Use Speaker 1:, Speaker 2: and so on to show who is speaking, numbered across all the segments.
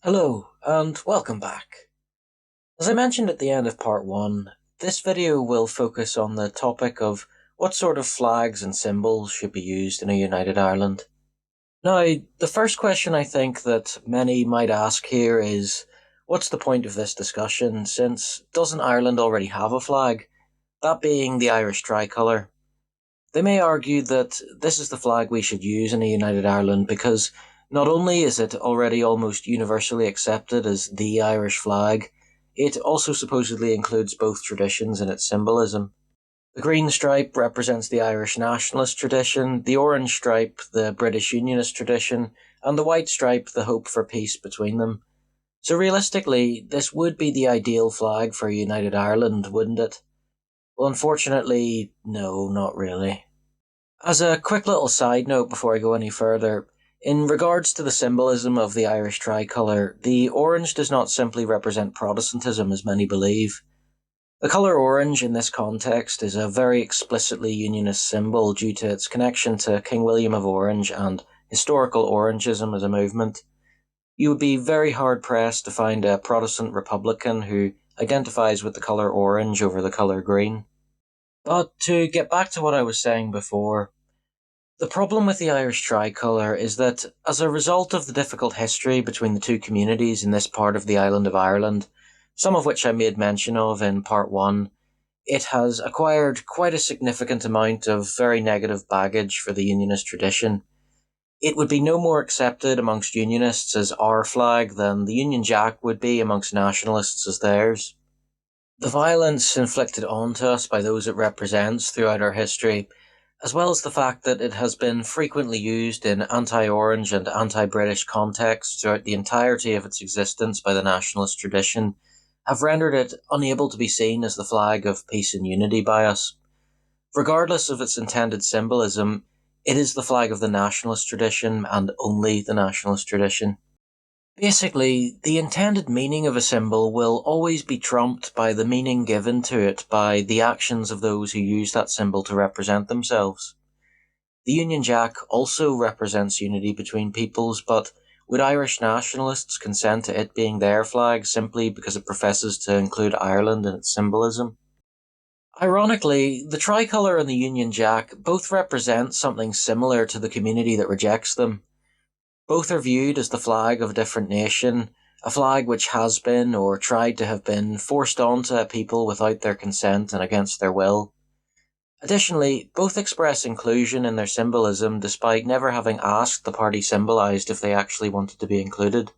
Speaker 1: Hello, and welcome back. As I mentioned at the end of part 1, this video will focus on the topic of what sort of flags and symbols should be used in a united Ireland. Now, the first question I think that many might ask here is, what's the point of this discussion, since doesn't Ireland already have a flag, that being the Irish tricolour? They may argue that this is the flag we should use in a united Ireland because not only is it already almost universally accepted as the Irish flag, it also supposedly includes both traditions in its symbolism. The green stripe represents the Irish nationalist tradition, the orange stripe the British Unionist tradition, and the white stripe the hope for peace between them. So realistically, this would be the ideal flag for a united Ireland, wouldn't it? Well, unfortunately, no, not really. As a quick little side note before I go any further, in regards to the symbolism of the Irish tricolour, the orange does not simply represent Protestantism as many believe. The colour orange in this context is a very explicitly unionist symbol due to its connection to King William of Orange and historical Orangism as a movement. You would be very hard pressed to find a Protestant Republican who identifies with the colour orange over the colour green. But to get back to what I was saying before, the problem with the Irish tricolour is that, as a result of the difficult history between the two communities in this part of the island of Ireland, some of which I made mention of in part 1, it has acquired quite a significant amount of very negative baggage for the Unionist tradition. It would be no more accepted amongst Unionists as our flag than the Union Jack would be amongst Nationalists as theirs. The violence inflicted onto us by those it represents throughout our history, as well as the fact that it has been frequently used in anti-Orange and anti-British contexts throughout the entirety of its existence by the nationalist tradition, have rendered it unable to be seen as the flag of peace and unity by us. Regardless of its intended symbolism, it is the flag of the nationalist tradition and only the nationalist tradition. Basically, the intended meaning of a symbol will always be trumped by the meaning given to it by the actions of those who use that symbol to represent themselves. The Union Jack also represents unity between peoples, but would Irish nationalists consent to it being their flag simply because it professes to include Ireland in its symbolism? Ironically, the tricolour and the Union Jack both represent something similar to the community that rejects them. Both are viewed as the flag of a different nation, a flag which has been, or tried to have been, forced onto a people without their consent and against their will. Additionally, both express inclusion in their symbolism despite never having asked the party symbolised if they actually wanted to be included.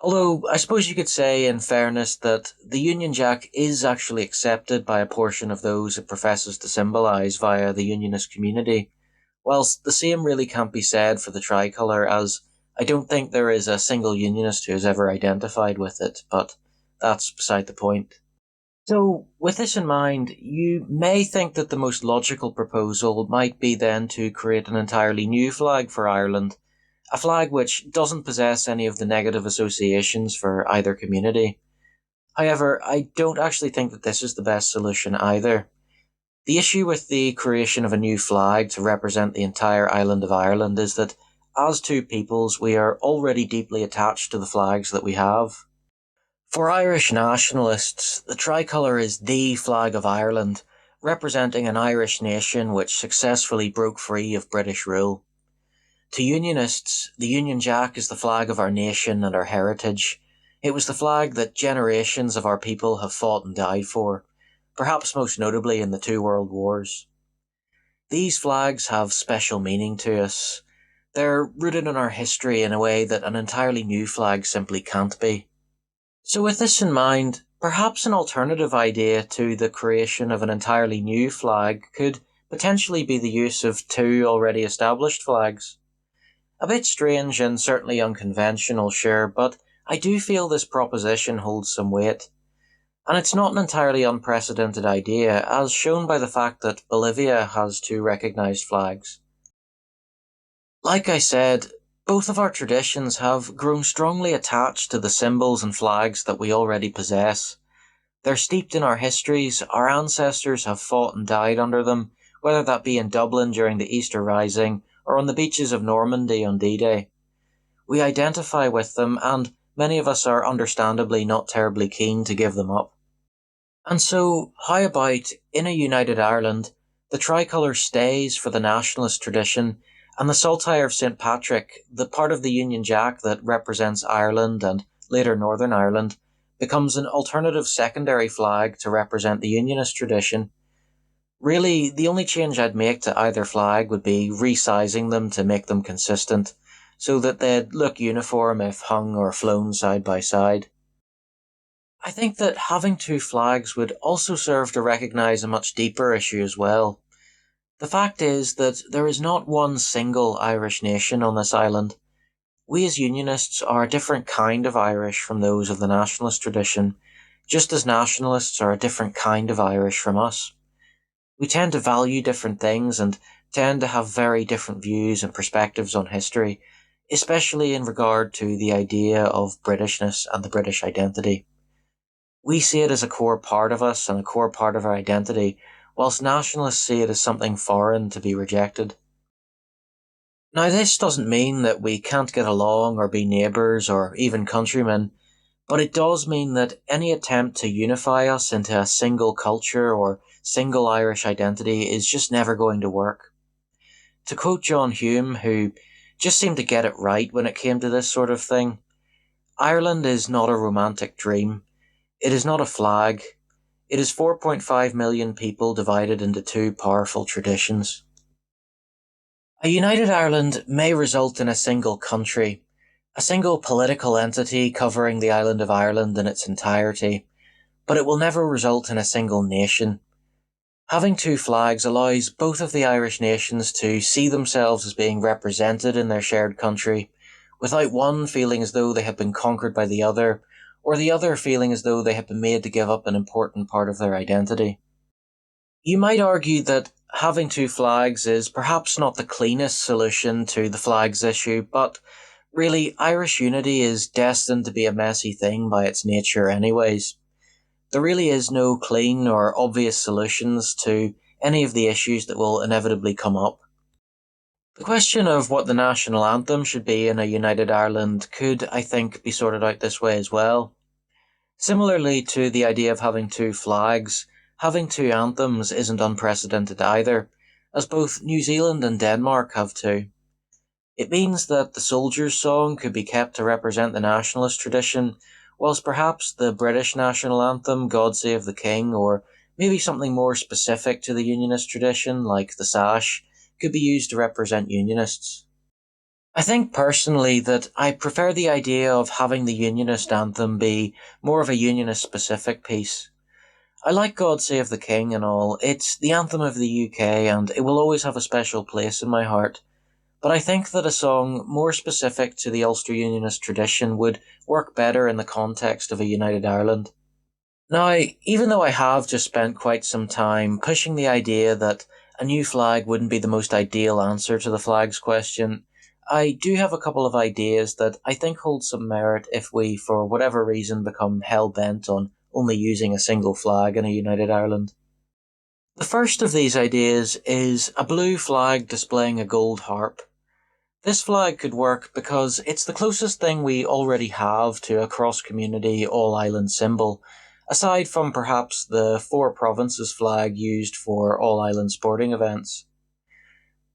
Speaker 1: Although, I suppose you could say, in fairness, that the Union Jack is actually accepted by a portion of those it professes to symbolise via the Unionist community, whilst the same really can't be said for the tricolour, as I don't think there is a single Unionist who has ever identified with it, but that's beside the point. So, with this in mind, you may think that the most logical proposal might be then to create an entirely new flag for Ireland, a flag which doesn't possess any of the negative associations for either community. However, I don't actually think that this is the best solution either. The issue with the creation of a new flag to represent the entire island of Ireland is that, as two peoples, we are already deeply attached to the flags that we have. For Irish nationalists, the tricolour is the flag of Ireland, representing an Irish nation which successfully broke free of British rule. To Unionists, the Union Jack is the flag of our nation and our heritage. It was the flag that generations of our people have fought and died for, perhaps most notably in the two world wars. These flags have special meaning to us. They're rooted in our history in a way that an entirely new flag simply can't be. So with this in mind, perhaps an alternative idea to the creation of an entirely new flag could potentially be the use of two already established flags. A bit strange and certainly unconventional, sure, but I do feel this proposition holds some weight. And it's not an entirely unprecedented idea, as shown by the fact that Bolivia has two recognised flags. Like I said, both of our traditions have grown strongly attached to the symbols and flags that we already possess. They're steeped in our histories, our ancestors have fought and died under them, whether that be in Dublin during the Easter Rising, or on the beaches of Normandy on D-Day. We identify with them, and many of us are understandably not terribly keen to give them up. And so, how about, in a united Ireland, the tricolour stays for the nationalist tradition, and the saltire of St Patrick, the part of the Union Jack that represents Ireland and later Northern Ireland, becomes an alternative secondary flag to represent the Unionist tradition. Really, the only change I'd make to either flag would be resizing them to make them consistent, so that they'd look uniform if hung or flown side by side. I think that having two flags would also serve to recognise a much deeper issue as well. The fact is that there is not one single Irish nation on this island. We as Unionists are a different kind of Irish from those of the nationalist tradition, just as nationalists are a different kind of Irish from us. We tend to value different things and tend to have very different views and perspectives on history, especially in regard to the idea of Britishness and the British identity. We see it as a core part of us and a core part of our identity, whilst nationalists see it as something foreign to be rejected. Now, this doesn't mean that we can't get along or be neighbours or even countrymen, but it does mean that any attempt to unify us into a single culture or single Irish identity is just never going to work. To quote John Hume, who just seemed to get it right when it came to this sort of thing, Ireland is not a romantic dream. It is not a flag. It is 4.5 million people divided into two powerful traditions. A united Ireland may result in a single country, a single political entity covering the island of Ireland in its entirety, but it will never result in a single nation. Having two flags allows both of the Irish nations to see themselves as being represented in their shared country, without one feeling as though they have been conquered by the other, or the other feeling as though they have been made to give up an important part of their identity. You might argue that having two flags is perhaps not the cleanest solution to the flags issue, but really, Irish unity is destined to be a messy thing by its nature anyways. There really is no clean or obvious solutions to any of the issues that will inevitably come up. The question of what the national anthem should be in a united Ireland could, I think, be sorted out this way as well. Similarly to the idea of having two flags, having two anthems isn't unprecedented either, as both New Zealand and Denmark have two. It means that the Soldier's Song could be kept to represent the nationalist tradition, whilst perhaps the British national anthem, God Save the King, or maybe something more specific to the Unionist tradition, like the Sash, could be used to represent Unionists. I think personally that I prefer the idea of having the Unionist anthem be more of a Unionist-specific piece. I like God Save the King and all. It's the anthem of the UK and it will always have a special place in my heart. But I think that a song more specific to the Ulster Unionist tradition would work better in the context of a united Ireland. Now, even though I have just spent quite some time pushing the idea that a new flag wouldn't be the most ideal answer to the flags question, I do have a couple of ideas that I think hold some merit if we, for whatever reason, become hell-bent on only using a single flag in a united Ireland. The first of these ideas is a blue flag displaying a gold harp. This flag could work because it's the closest thing we already have to a cross-community all-island symbol, aside from perhaps the Four Provinces flag used for all-island sporting events.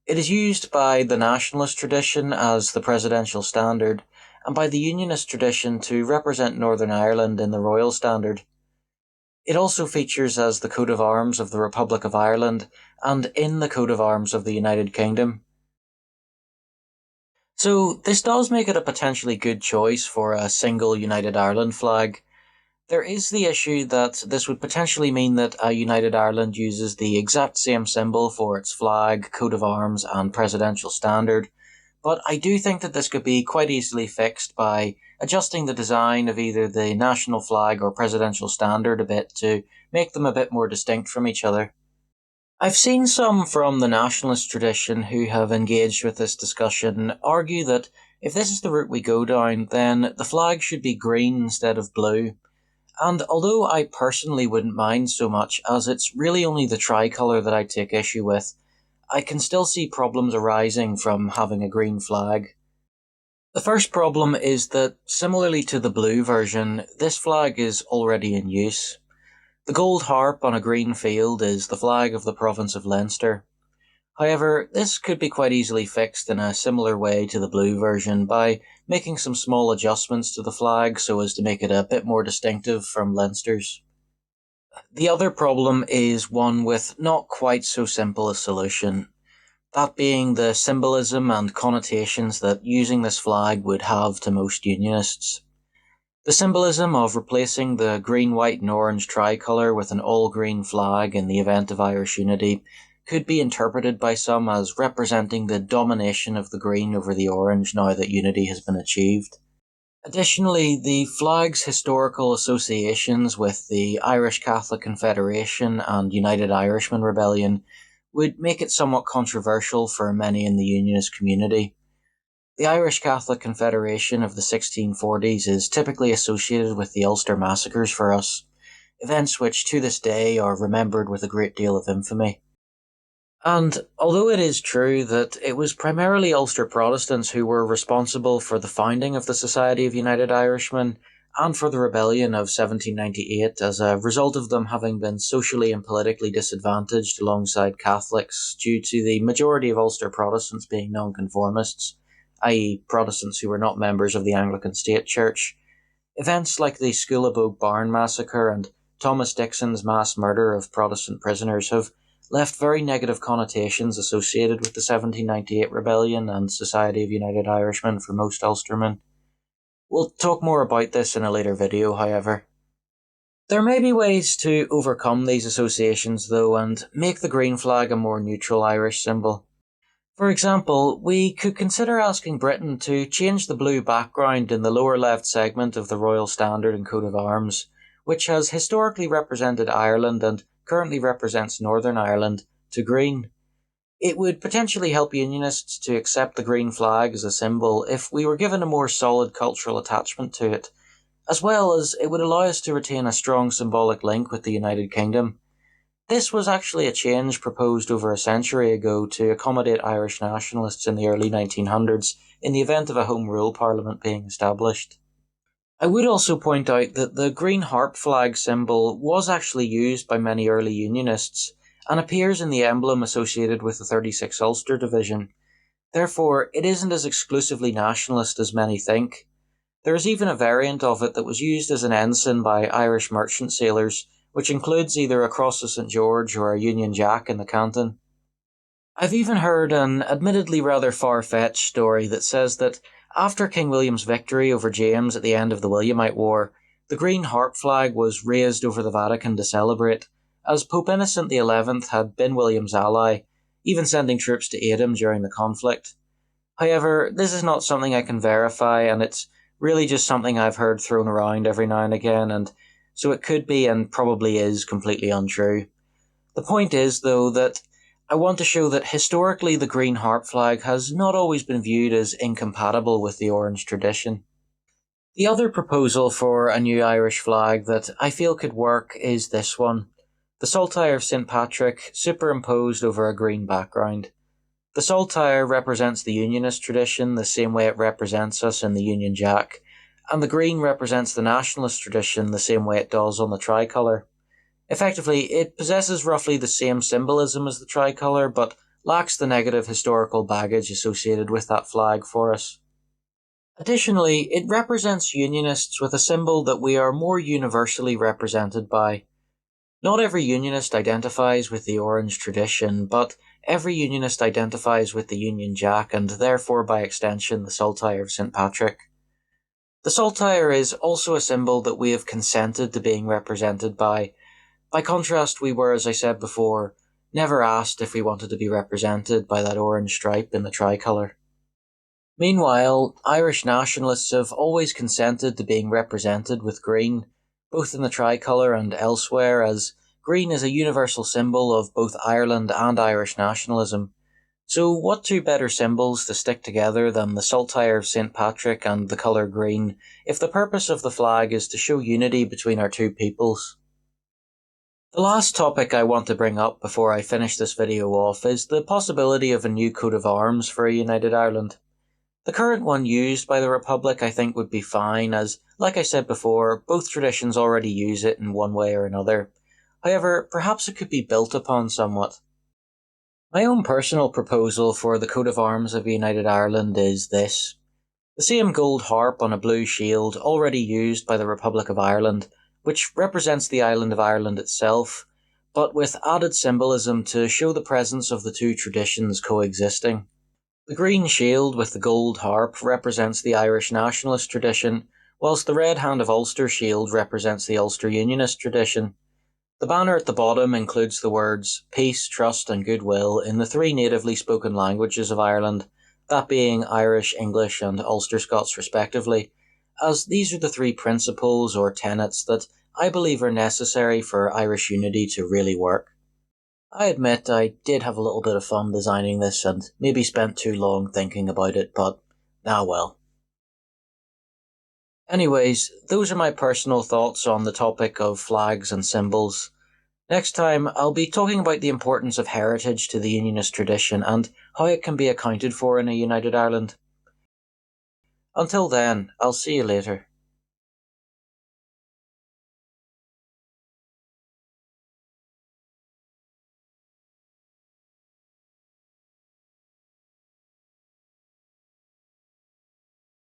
Speaker 1: It is used by the nationalist tradition as the presidential standard, and by the unionist tradition to represent Northern Ireland in the royal standard. It also features as the coat of arms of the Republic of Ireland, and in the coat of arms of the United Kingdom. So this does make it a potentially good choice for a single United Ireland flag. There is the issue that this would potentially mean that a United Ireland uses the exact same symbol for its flag, coat of arms and presidential standard, but I do think that this could be quite easily fixed by adjusting the design of either the national flag or presidential standard a bit to make them a bit more distinct from each other. I've seen some from the nationalist tradition who have engaged with this discussion argue that if this is the route we go down, then the flag should be green instead of blue. And although I personally wouldn't mind so much, as it's really only the tricolour that I take issue with, I can still see problems arising from having a green flag. The first problem is that, similarly to the blue version, this flag is already in use. The gold harp on a green field is the flag of the province of Leinster. However, this could be quite easily fixed in a similar way to the blue version by making some small adjustments to the flag so as to make it a bit more distinctive from Leinster's. The other problem is one with not quite so simple a solution, that being the symbolism and connotations that using this flag would have to most Unionists. The symbolism of replacing the green, white and orange tricolour with an all-green flag in the event of Irish unity could be interpreted by some as representing the domination of the green over the orange now that unity has been achieved. Additionally, the flag's historical associations with the Irish Catholic Confederation and United Irishman Rebellion would make it somewhat controversial for many in the Unionist community. The Irish Catholic Confederation of the 1640s is typically associated with the Ulster massacres for us, events which to this day are remembered with a great deal of infamy. And although it is true that it was primarily Ulster Protestants who were responsible for the founding of the Society of United Irishmen and for the rebellion of 1798 as a result of them having been socially and politically disadvantaged alongside Catholics due to the majority of Ulster Protestants being nonconformists, i.e. Protestants who were not members of the Anglican State Church, events like the School of Oak Barn massacre and Thomas Dixon's mass murder of Protestant prisoners have left very negative connotations associated with the 1798 rebellion and Society of United Irishmen for most Ulstermen. We'll talk more about this in a later video, however. There may be ways to overcome these associations though and make the green flag a more neutral Irish symbol. For example, we could consider asking Britain to change the blue background in the lower left segment of the Royal Standard and Coat of Arms, which has historically represented Ireland and currently represents Northern Ireland, to green. It would potentially help Unionists to accept the green flag as a symbol if we were given a more solid cultural attachment to it, as well as it would allow us to retain a strong symbolic link with the United Kingdom. This was actually a change proposed over a century ago to accommodate Irish nationalists in the early 1900s in the event of a Home Rule Parliament being established. I would also point out that the green harp flag symbol was actually used by many early Unionists and appears in the emblem associated with the 36th Ulster Division. Therefore, it isn't as exclusively nationalist as many think. There is even a variant of it that was used as an ensign by Irish merchant sailors, which includes either a cross of St George or a Union Jack in the canton. I've even heard an admittedly rather far-fetched story that says that after King William's victory over James at the end of the Williamite War, the green harp flag was raised over the Vatican to celebrate, as Pope Innocent XI had been William's ally, even sending troops to aid him during the conflict. However, this is not something I can verify, and it's really just something I've heard thrown around every now and again, and so it could be and probably is completely untrue. The point is, though, that I want to show that historically the green harp flag has not always been viewed as incompatible with the orange tradition. The other proposal for a new Irish flag that I feel could work is this one, the saltire of St Patrick superimposed over a green background. The saltire represents the Unionist tradition the same way it represents us in the Union Jack, and the green represents the nationalist tradition the same way it does on the tricolour. Effectively, it possesses roughly the same symbolism as the tricolour, but lacks the negative historical baggage associated with that flag for us. Additionally, it represents Unionists with a symbol that we are more universally represented by. Not every Unionist identifies with the orange tradition, but every Unionist identifies with the Union Jack and therefore by extension the saltire of St Patrick. The saltire is also a symbol that we have consented to being represented by. By contrast, we were, as I said before, never asked if we wanted to be represented by that orange stripe in the tricolour. Meanwhile, Irish nationalists have always consented to being represented with green, both in the tricolour and elsewhere, as green is a universal symbol of both Ireland and Irish nationalism. So what two better symbols to stick together than the saltire of St Patrick and the colour green, if the purpose of the flag is to show unity between our two peoples? The last topic I want to bring up before I finish this video off is the possibility of a new coat of arms for a united Ireland. The current one used by the Republic I think would be fine, as, like I said before, both traditions already use it in one way or another. However, perhaps it could be built upon somewhat. My own personal proposal for the coat of arms of United Ireland is this. The same gold harp on a blue shield already used by the Republic of Ireland, which represents the island of Ireland itself, but with added symbolism to show the presence of the two traditions coexisting. The green shield with the gold harp represents the Irish nationalist tradition, whilst the red hand of Ulster shield represents the Ulster Unionist tradition. The banner at the bottom includes the words peace, trust and goodwill in the three natively spoken languages of Ireland, that being Irish, English and Ulster Scots respectively, as these are the three principles or tenets that I believe are necessary for Irish unity to really work. I admit I did have a little bit of fun designing this and maybe spent too long thinking about it, but well. Anyways, those are my personal thoughts on the topic of flags and symbols. Next time, I'll be talking about the importance of heritage to the Unionist tradition and how it can be accounted for in a united Ireland. Until then, I'll see you later.